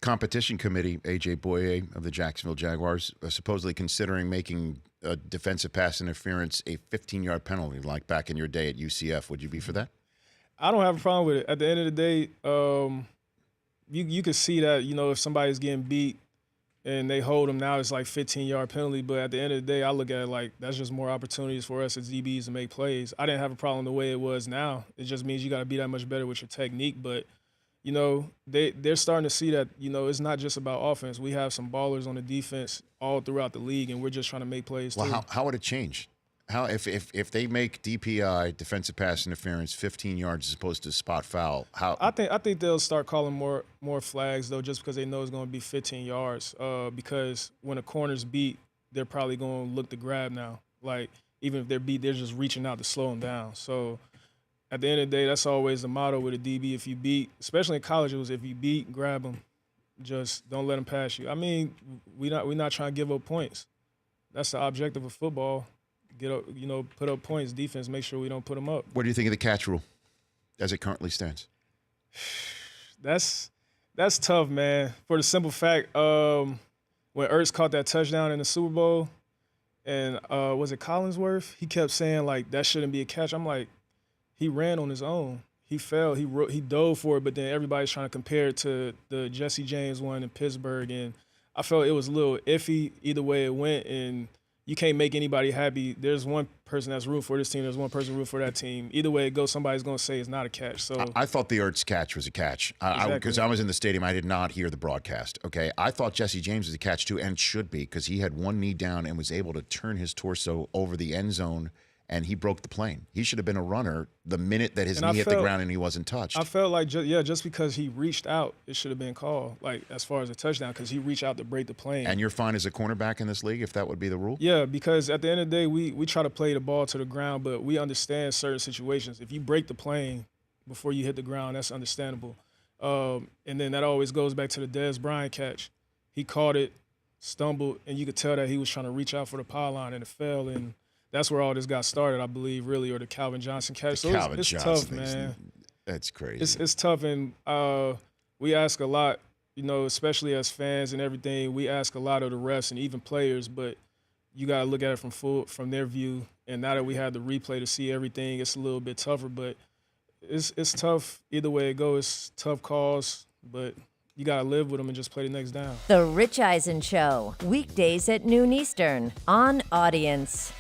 competition committee, A.J. Bouye of the Jacksonville Jaguars, supposedly considering making a defensive pass interference a 15-yard penalty like back in your day at UCF. Would you be for that? I don't have a problem with it. At the end of the day, you can see that, if somebody's getting beat and they hold them now, it's like 15-yard penalty. But at the end of the day, I look at it like that's just more opportunities for us as DBs to make plays. I didn't have a problem the way it was now. It just means you got to be that much better with your technique. But, they're starting to see that, it's not just about offense. We have some ballers on the defense all throughout the league, and we're just trying to make plays too. Well, how would it change? How if they make DPI, defensive pass interference, 15 yards as opposed to spot foul? How? I think they'll start calling more flags though, just because they know it's going to be 15 yards. Because when a corner's beat, they're probably going to look to grab now. Like even if they're beat, they're just reaching out to slow them down. So at the end of the day, that's always the motto with a DB. If you beat, especially in college, it was if you beat, grab them. Just don't let them pass you. I mean, we're not trying to give up points. That's the objective of football. Get up, put up points. Defense, make sure we don't put them up. What do you think of the catch rule as it currently stands? That's tough, man. For the simple fact, when Ertz caught that touchdown in the Super Bowl, and was it Collinsworth? He kept saying like that shouldn't be a catch. I'm like, he ran on his own. He fell. He dove for it, but then everybody's trying to compare it to the Jesse James one in Pittsburgh, and I felt it was a little iffy either way it went, and you can't make anybody happy. There's one person that's rooting for this team. There's one person rooting for that team. Either way it goes, somebody's going to say it's not a catch. So I thought the Ertz catch was a catch. Because I was in the stadium. I did not hear the broadcast. Okay, I thought Jesse James was a catch too, and should be, because he had one knee down and was able to turn his torso over the end zone, and he broke the plane. He should have been a runner the minute that his knee hit the ground and he wasn't touched. I felt like, just because he reached out, it should have been called, like, as far as a touchdown, because he reached out to break the plane. And you're fine as a cornerback in this league if that would be the rule? Yeah, because at the end of the day, we try to play the ball to the ground, but we understand certain situations. If you break the plane before you hit the ground, that's understandable. And then that always goes back to the Dez Bryant catch. He caught it, stumbled, and you could tell that he was trying to reach out for the pylon, and it fell, and that's where all this got started, I believe, really, or the Calvin Johnson catch. So it's tough, man. That's crazy. It's tough, and we ask a lot, especially as fans and everything. We ask a lot of the refs and even players, but you got to look at it from their view. And now that we have the replay to see everything, it's a little bit tougher. But it's tough either way it goes. It's tough calls, but you got to live with them and just play the next down. The Rich Eisen Show, weekdays at noon Eastern on Audience.